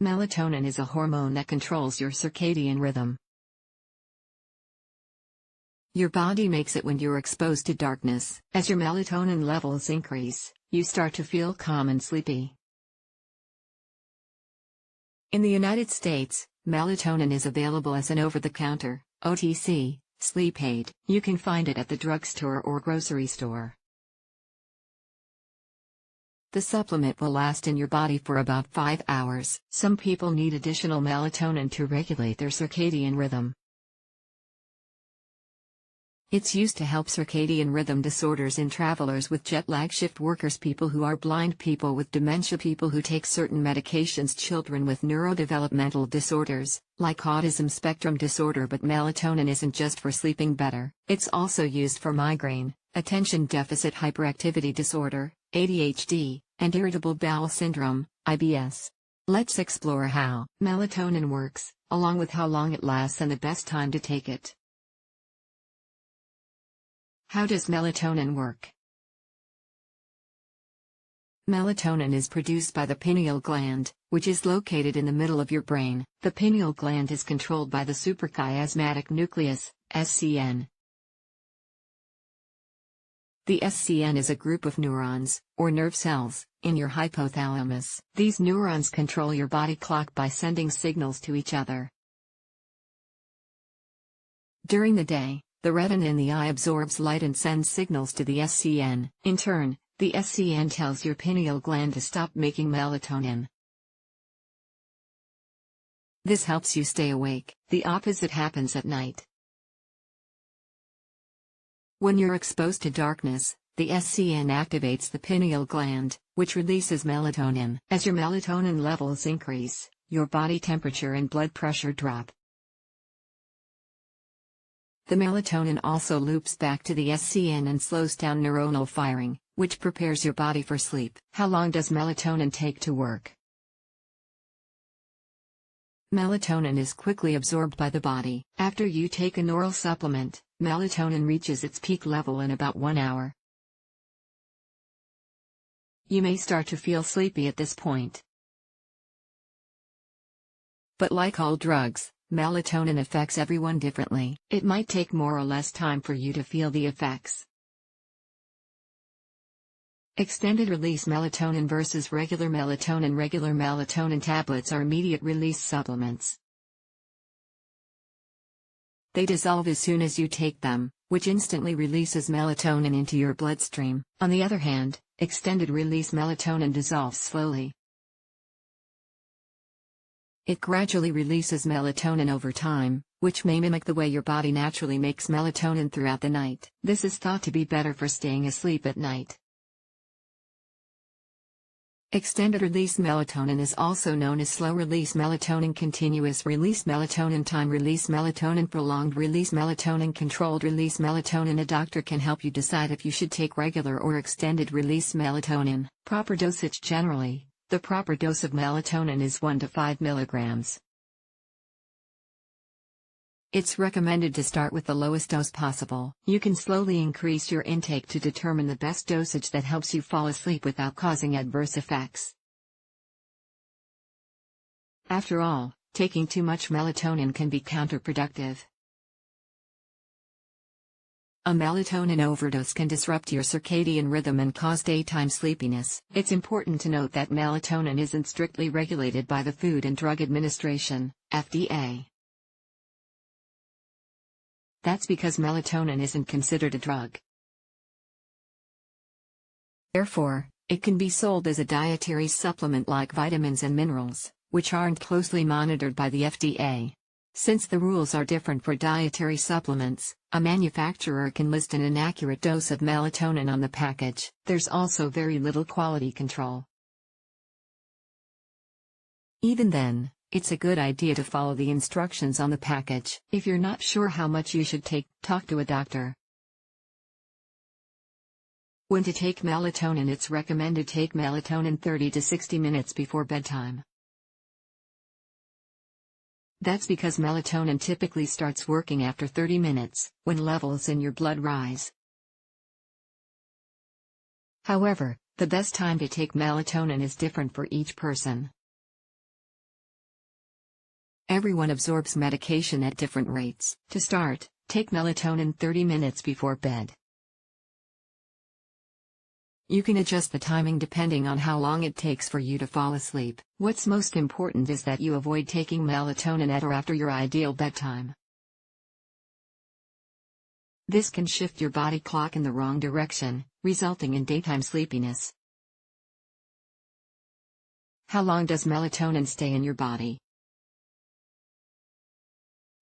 Melatonin is a hormone that controls your circadian rhythm. Your body makes it when you're exposed to darkness. As your melatonin levels increase, you start to feel calm and sleepy. In the United States, melatonin is available as an over-the-counter, OTC, sleep aid. You can find it at the drugstore or grocery store. The supplement will last in your body for about 5 hours. Some people need additional melatonin to regulate their circadian rhythm. It's used to help circadian rhythm disorders in travelers with jet lag, shift workers, people who are blind, people with dementia, people who take certain medications, children with neurodevelopmental disorders, like autism spectrum disorder. But melatonin isn't just for sleeping better. It's also used for migraine, attention deficit hyperactivity disorder, ADHD, and irritable bowel syndrome, IBS. Let's explore how melatonin works, along with how long it lasts and the best time to take it. How does melatonin work? Melatonin is produced by the pineal gland, which is located in the middle of your brain. The pineal gland is controlled by the suprachiasmatic nucleus, SCN. The SCN is a group of neurons, or nerve cells, in your hypothalamus. These neurons control your body clock by sending signals to each other. During the day, the retina in the eye absorbs light and sends signals to the SCN. In turn, the SCN tells your pineal gland to stop making melatonin. This helps you stay awake. The opposite happens at night. When you're exposed to darkness, the SCN activates the pineal gland, which releases melatonin. As your melatonin levels increase, your body temperature and blood pressure drop. The melatonin also loops back to the SCN and slows down neuronal firing, which prepares your body for sleep. How long does melatonin take to work? Melatonin is quickly absorbed by the body. After you take an oral supplement, melatonin reaches its peak level in about 1 hour. You may start to feel sleepy at this point. But like all drugs, melatonin affects everyone differently. It might take more or less time for you to feel the effects. Extended release melatonin versus regular melatonin. Regular melatonin tablets are immediate release supplements. They dissolve as soon as you take them, which instantly releases melatonin into your bloodstream. On the other hand, extended release melatonin dissolves slowly. It gradually releases melatonin over time, which may mimic the way your body naturally makes melatonin throughout the night. This is thought to be better for staying asleep at night. Extended release melatonin is also known as slow release melatonin, continuous release melatonin, time release melatonin, prolonged release melatonin, controlled release melatonin. A doctor can help you decide if you should take regular or extended release melatonin. Proper dosage. Generally, the proper dose of melatonin is 1 to 5 milligrams. It's recommended to start with the lowest dose possible. You can slowly increase your intake to determine the best dosage that helps you fall asleep without causing adverse effects. After all, taking too much melatonin can be counterproductive. A melatonin overdose can disrupt your circadian rhythm and cause daytime sleepiness. It's important to note that melatonin isn't strictly regulated by the Food and Drug Administration, FDA. That's because melatonin isn't considered a drug. Therefore, it can be sold as a dietary supplement like vitamins and minerals, which aren't closely monitored by the FDA. Since the rules are different for dietary supplements, a manufacturer can list an inaccurate dose of melatonin on the package. There's also very little quality control. Even then, it's a good idea to follow the instructions on the package. If you're not sure how much you should take, talk to a doctor. When to take melatonin. It's recommended take melatonin 30 to 60 minutes before bedtime. That's because melatonin typically starts working after 30 minutes, when levels in your blood rise. However, the best time to take melatonin is different for each person. Everyone absorbs medication at different rates. To start, take melatonin 30 minutes before bed. You can adjust the timing depending on how long it takes for you to fall asleep. What's most important is that you avoid taking melatonin at or after your ideal bedtime. This can shift your body clock in the wrong direction, resulting in daytime sleepiness. How long does melatonin stay in your body?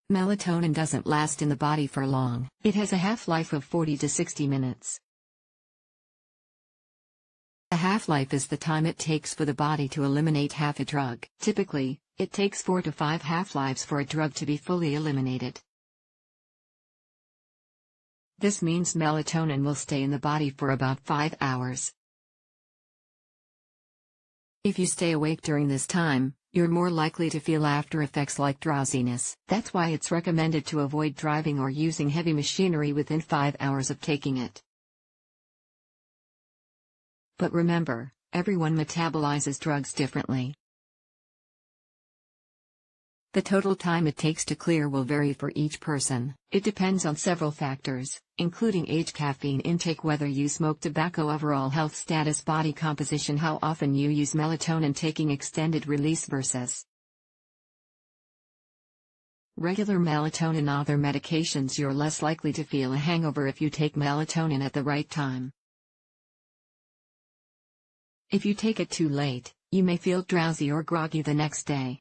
Melatonin doesn't last in the body for long. It has a half-life of 40 to 60 minutes. The half-life is the time it takes for the body to eliminate half a drug. Typically, it takes 4 to 5 half-lives for a drug to be fully eliminated. This means melatonin will stay in the body for about 5 hours. If you stay awake during this time, you're more likely to feel after effects like drowsiness. That's why it's recommended to avoid driving or using heavy machinery within 5 hours of taking it. But remember, everyone metabolizes drugs differently. The total time it takes to clear will vary for each person. It depends on several factors, including age, caffeine intake, whether you smoke tobacco, overall health status, body composition, how often you use melatonin, taking extended release versus regular melatonin. Other medications. You're less likely to feel a hangover if you take melatonin at the right time. If you take it too late, you may feel drowsy or groggy the next day.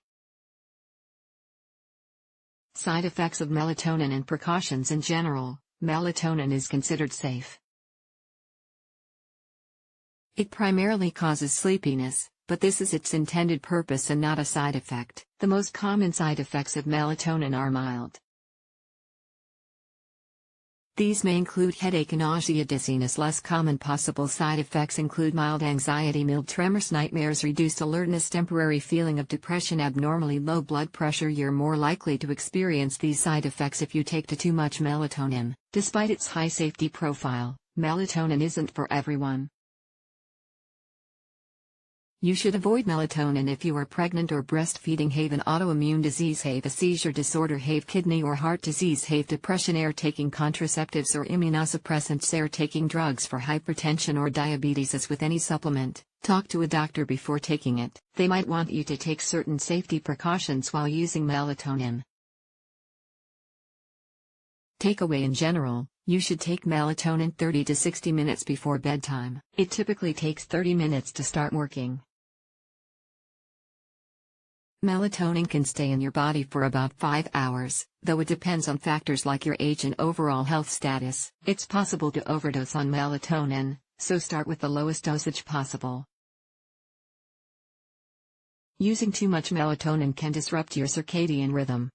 Side effects of melatonin and precautions in general. Melatonin is considered safe. It primarily causes sleepiness, but this is its intended purpose and not a side effect. The most common side effects of melatonin are mild. These may include headache and nausea, dizziness. Less common possible side effects include mild anxiety, mild tremors, nightmares, reduced alertness, temporary feeling of depression, abnormally low blood pressure. You're more likely to experience these side effects if you take too much melatonin. Despite its high safety profile, melatonin isn't for everyone. You should avoid melatonin if you are pregnant or breastfeeding, have an autoimmune disease, have a seizure disorder, have kidney or heart disease, have depression, are taking contraceptives or immunosuppressants, are taking drugs for hypertension or diabetes. As with any supplement, talk to a doctor before taking it. They might want you to take certain safety precautions while using melatonin. Takeaway: in general, you should take melatonin 30 to 60 minutes before bedtime. It typically takes 30 minutes to start working. Melatonin can stay in your body for about 5 hours, though it depends on factors like your age and overall health status. It's possible to overdose on melatonin, so start with the lowest dosage possible. Using too much melatonin can disrupt your circadian rhythm.